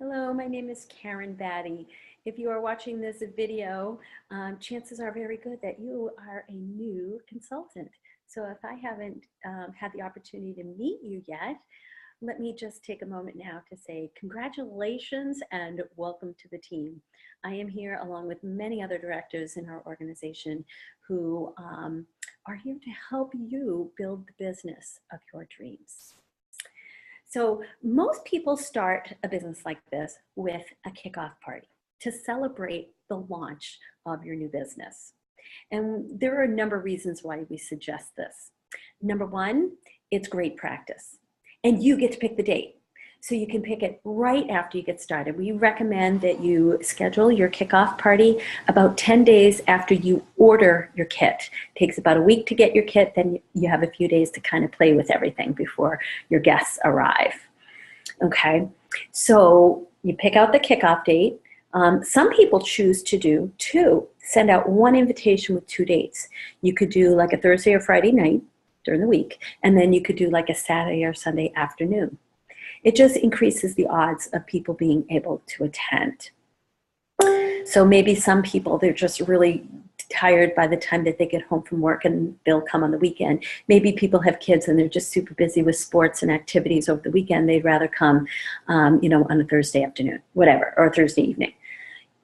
Hello, my name is Karyn Battey. If you are watching this video, chances are very good that you are a new consultant. So if I haven't had the opportunity to meet you yet, let me just take a moment now to say congratulations and welcome to the team. I am here along with many other directors in our organization who are here to help you build the business of your dreams. So most people start a business like this with a kickoff party to celebrate the launch of your new business. And there are a number of reasons why we suggest this. Number one, it's great practice. And you get to pick the date. So you can pick it right after you get started. We recommend that you schedule your kickoff party about 10 days after you order your kit. It takes about a week to get your kit, then you have a few days to kind of play with everything before your guests arrive. Okay, so you pick out the kickoff date. Some people choose to do two, send out one invitation with 2 dates. You could do like a Thursday or Friday night during the week, and then you could do like a Saturday or Sunday afternoon. It just increases the odds of people being able to attend. So maybe some people, they're just really tired by the time that they get home from work and they'll come on the weekend. Maybe people have kids and they're just super busy with sports and activities over the weekend. They'd rather come, on a Thursday afternoon, whatever, or Thursday evening.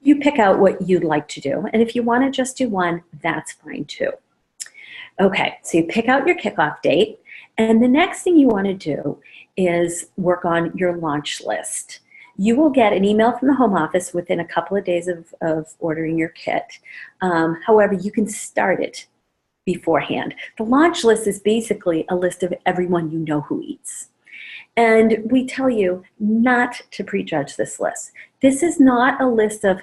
You pick out what you'd like to do. And if you want to just do one, that's fine too. Okay, so you pick out your kickoff date. And the next thing you want to do is work on your launch list. You will get an email from the home office within a couple of days of ordering your kit. However, you can start it beforehand. The launch list is basically a list of everyone you know who eats. And we tell you not to prejudge this list. This is not a list of,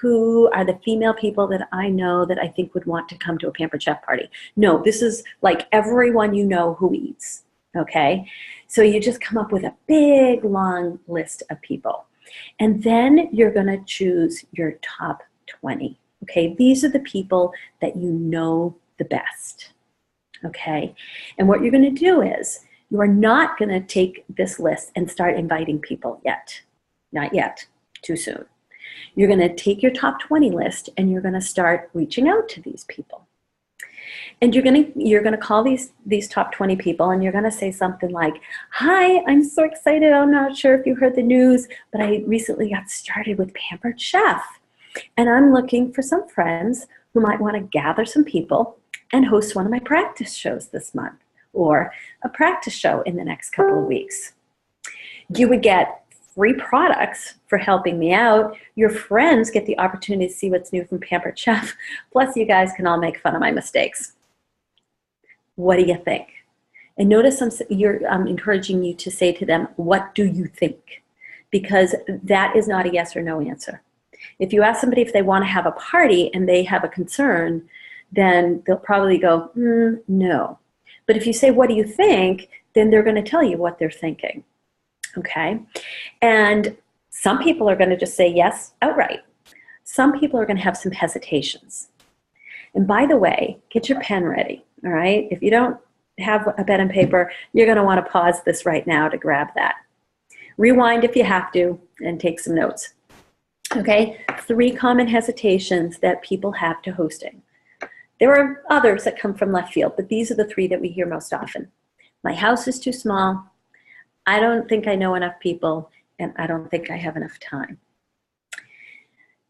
who are the female people that I know that I think would want to come to a Pampered Chef party. No, this is like everyone you know who eats, okay? So you just come up with a big, long list of people. And then you're gonna choose your top 20, okay? These are the people that you know the best, okay? And what you're gonna do is, you are not gonna take this list and start inviting people yet. Not yet, too soon. You're going to take your top 20 list and you're going to start reaching out to these people. And you're going to call these top 20 people and you're going to say something like, "Hi, I'm so excited. I'm not sure if you heard the news, but I recently got started with Pampered Chef. And I'm looking for some friends who might want to gather some people and host one of my practice shows this month or a practice show in the next couple of weeks." You would get free products for helping me out. Your friends get the opportunity to see what's new from Pampered Chef. Plus, you guys can all make fun of my mistakes. What do you think? And notice I'm encouraging you to say to them, what do you think? Because that is not a yes or no answer. If you ask somebody if they want to have a party and they have a concern, then they'll probably go, no. But if you say, what do you think? Then they're going to tell you what they're thinking. Okay, and some people are going to just say yes outright. Some people are going to have some hesitations. And by the way, get your pen ready, all right? If you don't have a pen and paper, you're going to want to pause this right now to grab that. Rewind if you have to and take some notes. Okay, 3 common hesitations that people have to hosting. There are others that come from left field, but these are the 3 that we hear most often. My house is too small. I don't think I know enough people, and I don't think I have enough time.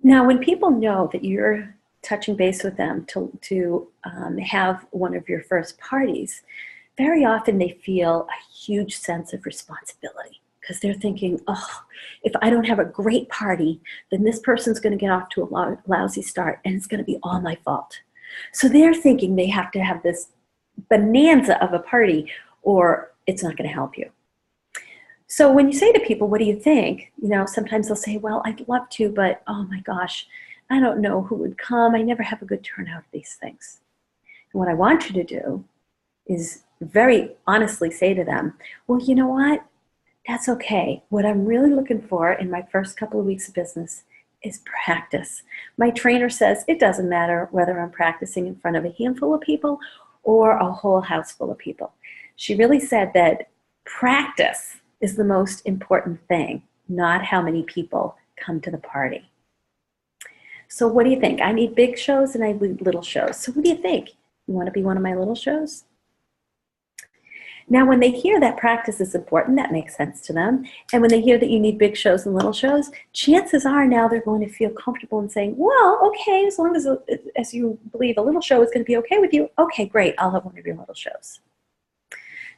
Now, when people know that you're touching base with them to have one of your first parties, very often they feel a huge sense of responsibility because they're thinking, oh, if I don't have a great party, then this person's going to get off to a lousy start, and it's going to be all my fault. So they're thinking they have to have this bonanza of a party, or it's not going to help you. So when you say to people, what do you think? Sometimes they'll say, well, I'd love to, but oh my gosh, I don't know who would come. I never have a good turnout of these things. And what I want you to do is very honestly say to them, well, you know what? That's okay. What I'm really looking for in my first couple of weeks of business is practice. My trainer says it doesn't matter whether I'm practicing in front of a handful of people or a whole house full of people. She really said that practice is the most important thing. not how many people come to the party. So what do you think? I need big shows and I need little shows. So what do you think? You want to be one of my little shows? Now, when they hear that practice is important, that makes sense to them. And when they hear that you need big shows and little shows, chances are now they're going to feel comfortable in saying, well, okay, as long as you believe a little show is going to be okay with you, okay, great, I'll have one of your little shows.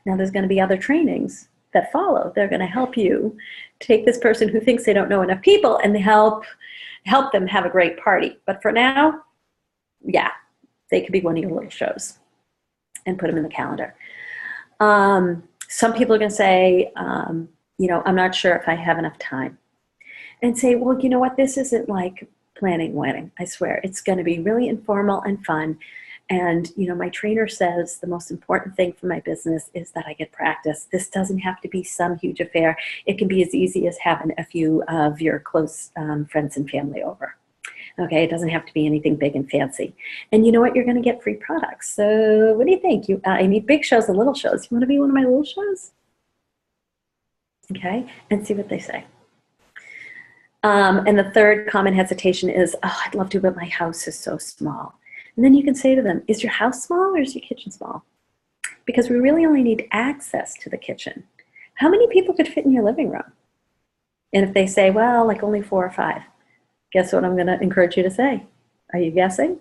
Now, there's going to be other trainings that follow. They're going to help you take this person who thinks they don't know enough people and help them have a great party. But for now, yeah, they could be one of your little shows and put them in the calendar. Some people are going to say, you know, I'm not sure if I have enough time. And say, well, you know what, this isn't like planning a wedding. I swear, it's going to be really informal and fun. And, you know, my trainer says the most important thing for my business is that I get practice. This doesn't have to be some huge affair. It can be as easy as having a few of your close friends and family over. Okay, it doesn't have to be anything big and fancy. And you know what? You're going to get free products. So what do you think? I need big shows and little shows. You want to be one of my little shows? Okay, and see what they say. And the third common hesitation is, oh, I'd love to, but my house is so small. And then you can say to them, is your house small or is your kitchen small? Because we really only need access to the kitchen. How many people could fit in your living room? And if they say, well, like only 4 or 5, guess what I'm going to encourage you to say? Are you guessing?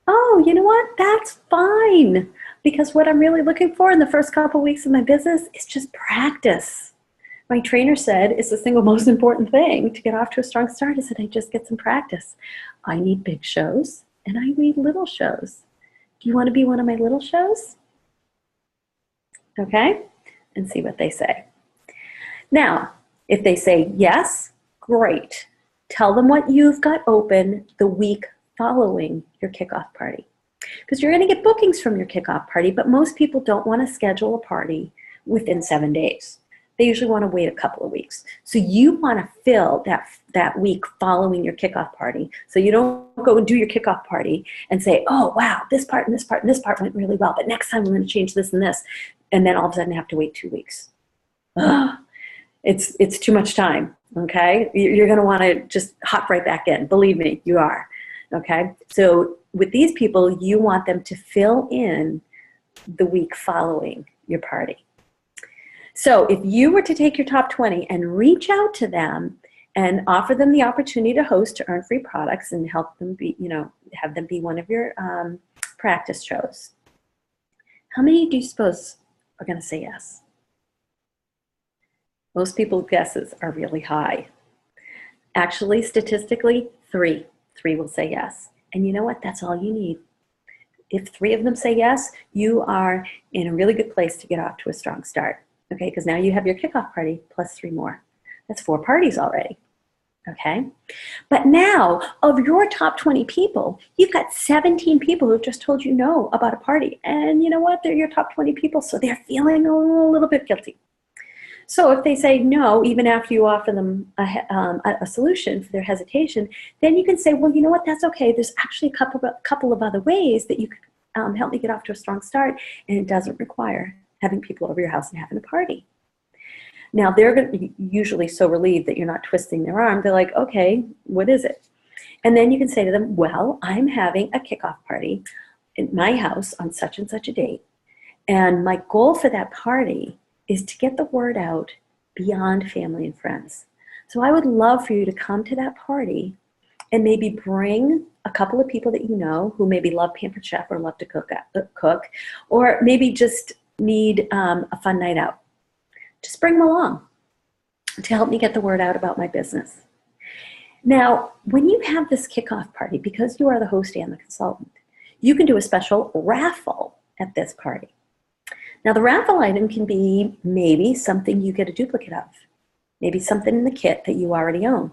Oh, you know what? That's fine. Because what I'm really looking for in the first couple weeks of my business is just practice. My trainer said it's the single most important thing to get off to a strong start is that I just get some practice. I need big shows and I need little shows. Do you want to be one of my little shows? Okay, and see what they say. Now, if they say yes, great. Tell them what you've got open the week following your kickoff party. Because you're going to get bookings from your kickoff party, but most people don't want to schedule a party within 7 days. They usually want to wait a couple of weeks. So you want to fill that week following your kickoff party. So you don't go and do your kickoff party and say, oh, wow, this part and this part and this part went really well, but next time I'm going to change this and this. And then all of a sudden have to wait 2 weeks. Ugh, it's too much time, okay? You're going to want to just hop right back in. Believe me, you are, okay? So with these people, you want them to fill in the week following your party. So if you were to take your top 20 and reach out to them and offer them the opportunity to host to earn free products and help them be, you know, have them be one of your practice shows, how many do you suppose are going to say yes? Most people's guesses are really high. Actually, statistically, 3 will say yes. And you know what? That's all you need. If 3 of them say yes, you are in a really good place to get off to a strong start. Okay, because now you have your kickoff party plus 3 more. That's 4 parties already. Okay, but now of your top 20 people, you've got 17 people who've just told you no about a party. And you know what? They're your top 20 people, so they're feeling a little bit guilty. So if they say no, even after you offer them a solution for their hesitation, then you can say, well, you know what? That's okay. There's actually a couple of other ways that you could help me get off to a strong start, and it doesn't require having people over your house and having a party. Now, they're going to be usually so relieved that you're not twisting their arm. They're like, okay, what is it? And then you can say to them, well, I'm having a kickoff party in my house on such and such a date. And my goal for that party is to get the word out beyond family and friends. So I would love for you to come to that party and maybe bring a couple of people that you know who maybe love Pampered Chef or love to cook, or maybe just need a fun night out. Just bring them along to help me get the word out about my business. Now, when you have this kickoff party, because you are the host and the consultant, you can do a special raffle at this party. Now, the raffle item can be maybe something you get a duplicate of, maybe something in the kit that you already own.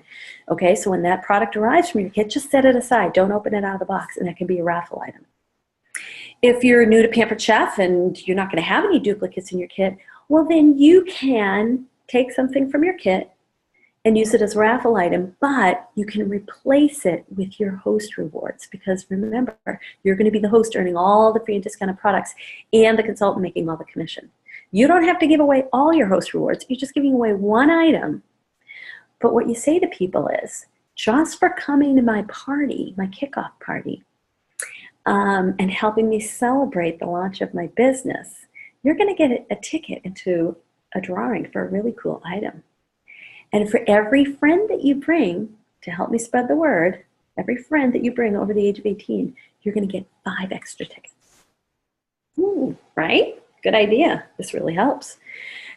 Okay, so when that product arrives from your kit, just set it aside. Don't open it out of the box, and that can be a raffle item. If you're new to Pampered Chef and you're not going to have any duplicates in your kit, well, then you can take something from your kit and use it as a raffle item, but you can replace it with your host rewards, because remember, you're going to be the host earning all the free and discounted products and the consultant making all the commission. You don't have to give away all your host rewards. You're just giving away one item But what you say to people is, just for coming to my party, my kickoff party, and helping me celebrate the launch of my business, you're going to get a ticket into a drawing for a really cool item. And for every friend that you bring to help me spread the word, every friend that you bring over the age of 18, you're going to get 5 extra tickets. Ooh, right? Good idea. This really helps.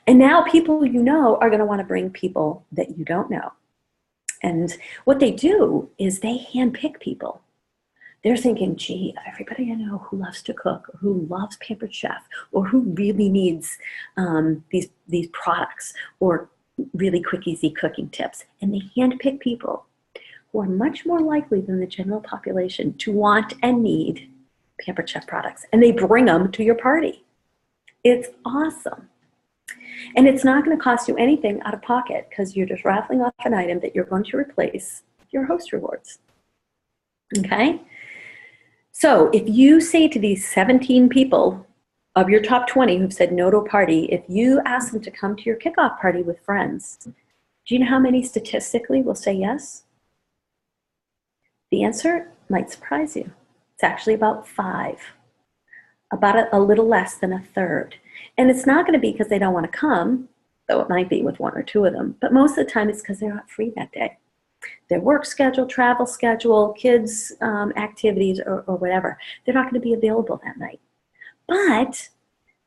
And now people you know are going to want to bring people that you don't know. And what they do is they handpick people. They're thinking, gee, everybody I know who loves to cook, or who loves Pampered Chef, or who really needs these products, or really quick, easy cooking tips. And they handpick people who are much more likely than the general population to want and need Pampered Chef products. And they bring them to your party. It's awesome. And it's not going to cost you anything out of pocket, because you're just raffling off an item that you're going to replace with your host rewards. Okay? So if you say to these 17 people of your top 20 who've said no to a party, if you ask them to come to your kickoff party with friends, do you know how many statistically will say yes? The answer might surprise you. It's actually about 5, about a little less than a third. And it's not going to be because they don't want to come, though it might be with 1 or 2 of them, but most of the time it's because they're not free that day. Their work schedule, travel schedule, kids' activities, or whatever, they're not going to be available that night. But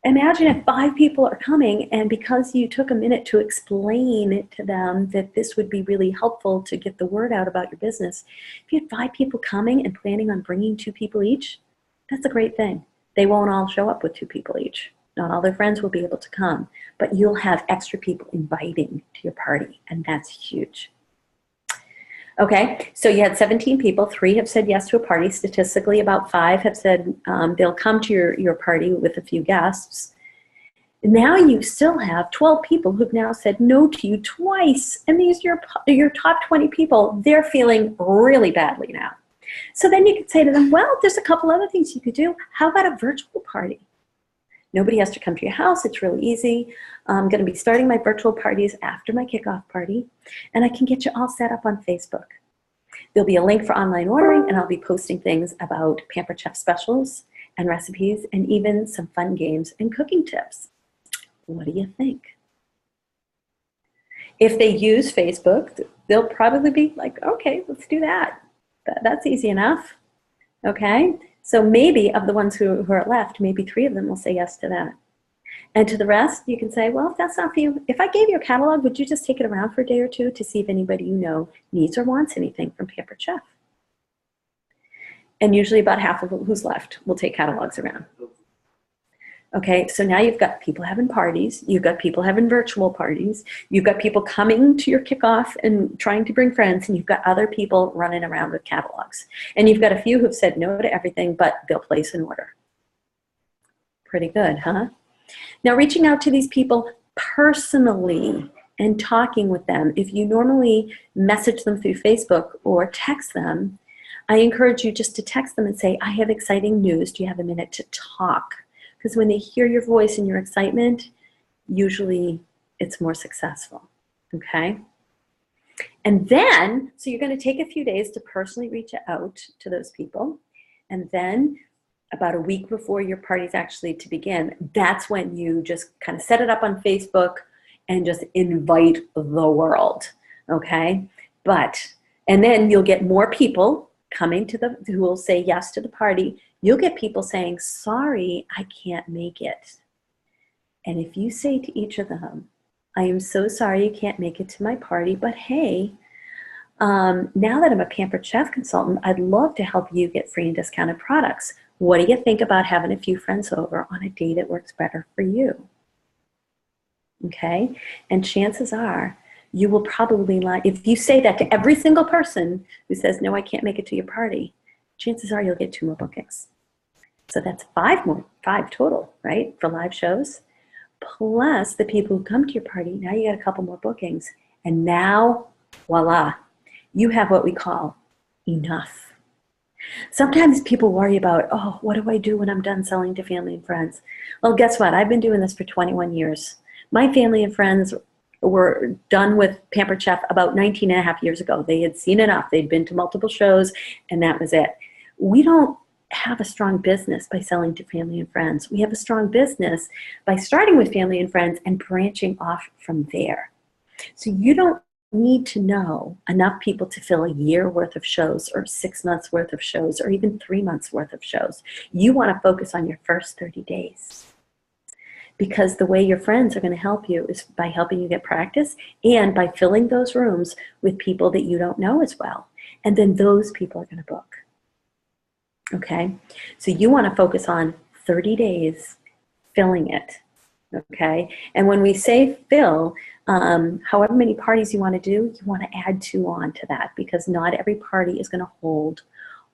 imagine if 5 people are coming, and because you took a minute to explain to them that this would be really helpful to get the word out about your business, if you had 5 people coming and planning on bringing 2 people each, that's a great thing. They won't all show up with 2 people each. Not all their friends will be able to come, but you'll have extra people inviting to your party, and that's huge. Okay, so you had 17 people, 3 have said yes to a party. Statistically, about 5 have said they'll come to your party with a few guests. Now you still have 12 people who've now said no to you twice, and these are your top 20 people. They're feeling really badly now. So then you could say to them, well, there's a couple other things you could do. How about a virtual party? Nobody has to come to your house. It's really easy. I'm going to be starting my virtual parties after my kickoff party, and I can get you all set up on Facebook. There'll be a link for online ordering, and I'll be posting things about Pampered Chef specials and recipes, and even some fun games and cooking tips. What do you think? If they use Facebook, they'll probably be like, okay, let's do that. That's easy enough. Okay? So maybe of the ones who are left, maybe 3 of them will say yes to that. And to the rest, you can say, well, if that's not for you, if I gave you a catalog, would you just take it around for a day or 2 to see if anybody you know needs or wants anything from Pampered Chef? And usually about half of who's left will take catalogs around. Okay, so now you've got people having parties, you've got people having virtual parties, you've got people coming to your kickoff and trying to bring friends, and you've got other people running around with catalogs. And you've got a few who've said no to everything, but they'll place an order. Pretty good, huh? Now, reaching out to these people personally and talking with them, if you normally message them through Facebook or text them, I encourage you just to text them and say, I have exciting news. Do you have a minute to talk? Because when they hear your voice and your excitement, usually it's more successful, okay? And then, so you're going to take a few days to personally reach out to those people. And then about a week before your party's actually to begin, that's when you just kind of set it up on Facebook and just invite the world, okay? And then you'll get more people coming who will say yes to the party. You'll get people saying, sorry, I can't make it. And if you say to each of them, I am so sorry you can't make it to my party, but hey, now that I'm a Pampered Chef consultant, I'd love to help you get free and discounted products. What do you think about having a few friends over on a day that works better for you? Okay, and chances are you will probably if you say that to every single person who says, no, I can't make it to your party, chances are you'll get 2 more bookings. So that's 5 total, right, for live shows. Plus the people who come to your party, now you got a couple more bookings. And now, voila, you have what we call enough. Sometimes people worry about, oh, what do I do when I'm done selling to family and friends? Well, guess what? I've been doing this for 21 years. My family and friends were done with Pampered Chef about 19 and a half years ago. They had seen enough. They'd been to multiple shows, and that was it. We don't have a strong business by selling to family and friends. We have a strong business by starting with family and friends and branching off from there. So you don't need to know enough people to fill a year worth of shows or 6 months worth of shows or even 3 months worth of shows. You want to focus on your first 30 days. Because the way your friends are going to help you is by helping you get practice and by filling those rooms with people that you don't know as well. And then those people are going to book. Okay? So you want to focus on 30 days filling it. Okay? And when we say fill, however many parties you want to do, you want to add 2 on to that, because not every party is going to hold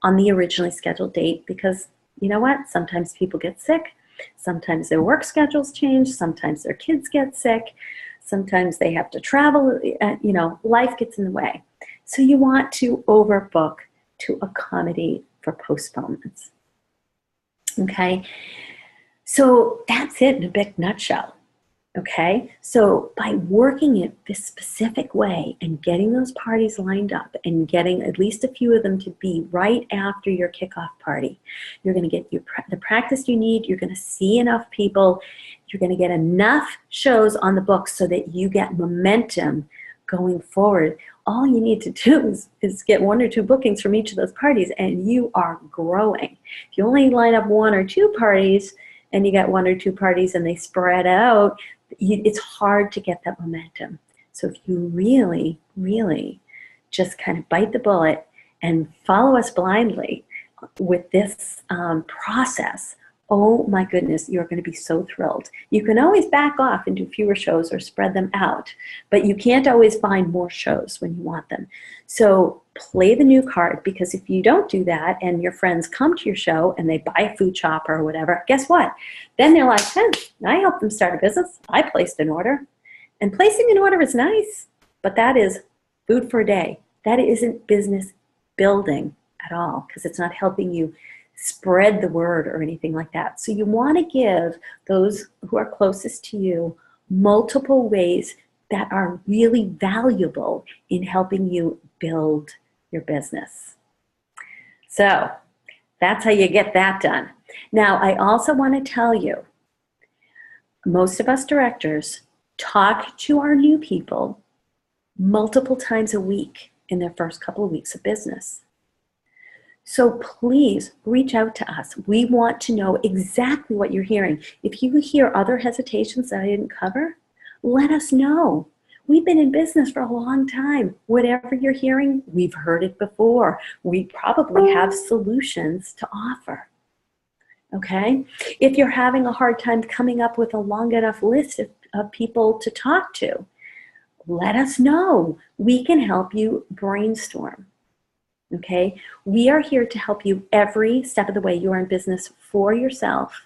on the originally scheduled date, because you know what? Sometimes people get sick. Sometimes their work schedules change. Sometimes their kids get sick. Sometimes they have to travel. You know, life gets in the way. So you want to overbook to accommodate for postponements. Okay? So that's it in a big nutshell. Okay, so by working it this specific way and getting those parties lined up and getting at least a few of them to be right after your kickoff party, you're going to get the practice you need. You're going to see enough people. You're going to get enough shows on the books so that you get momentum going forward. All you need to do is get 1 or 2 bookings from each of those parties, and you are growing. If you only line up 1 or 2 parties and you got 1 or 2 parties and they spread out, it's hard to get that momentum. So if you really, really just kind of bite the bullet and follow us blindly with this process, oh my goodness, you're going to be so thrilled. You can always back off and do fewer shows or spread them out, but you can't always find more shows when you want them. So play the new card, because if you don't do that and your friends come to your show and they buy a food shop or whatever, guess what? Then they're like, hey, I helped them start a business. I placed an order. And placing an order is nice, but that is food for a day. That isn't business building at all, because it's not helping you spread the word or anything like that. So you want to give those who are closest to you multiple ways that are really valuable in helping you build your business. So that's how you get that done. Now, I also want to tell you, most of us directors talk to our new people multiple times a week in their first couple of weeks of business. So please reach out to us. We want to know exactly what you're hearing. If you hear other hesitations that I didn't cover, let us know. We've been in business for a long time. Whatever you're hearing, we've heard it before. We probably have solutions to offer. Okay? If you're having a hard time coming up with a long enough list of people to talk to, let us know. We can help you brainstorm. Okay? We are here to help you every step of the way. You are in business for yourself,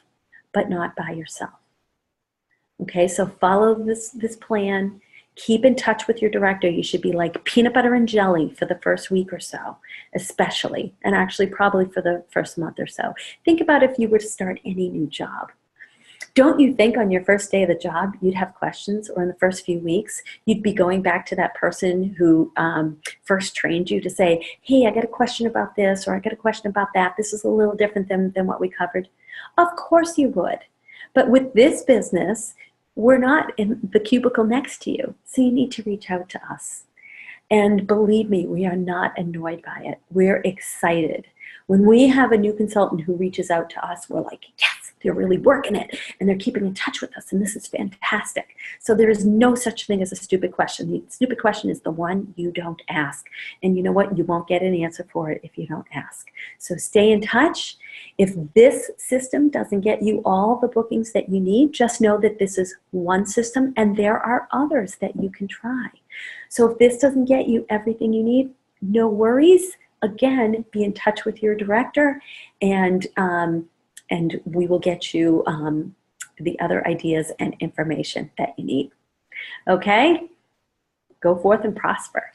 but not by yourself. Okay? So follow this plan. Keep in touch with your director. You should be like peanut butter and jelly for the first week or so, especially, and actually probably for the first month or so. Think about if you were to start any new job. Don't you think on your first day of the job you'd have questions, or in the first few weeks you'd be going back to that person who first trained you to say, hey, I got a question about this, or I got a question about that. This is a little different than what we covered. Of course you would. But with this business, we're not in the cubicle next to you, so you need to reach out to us. And believe me, we are not annoyed by it. We're excited. When we have a new consultant who reaches out to us, we're like, yes, they're really working it, and they're keeping in touch with us, and this is fantastic. So there is no such thing as a stupid question. The stupid question is the one you don't ask. And you know what? You won't get an answer for it if you don't ask. So stay in touch. If this system doesn't get you all the bookings that you need, just know that this is one system and there are others that you can try. So if this doesn't get you everything you need, no worries. Again, be in touch with your director, and we will get you the other ideas and information that you need. Okay? Go forth and prosper.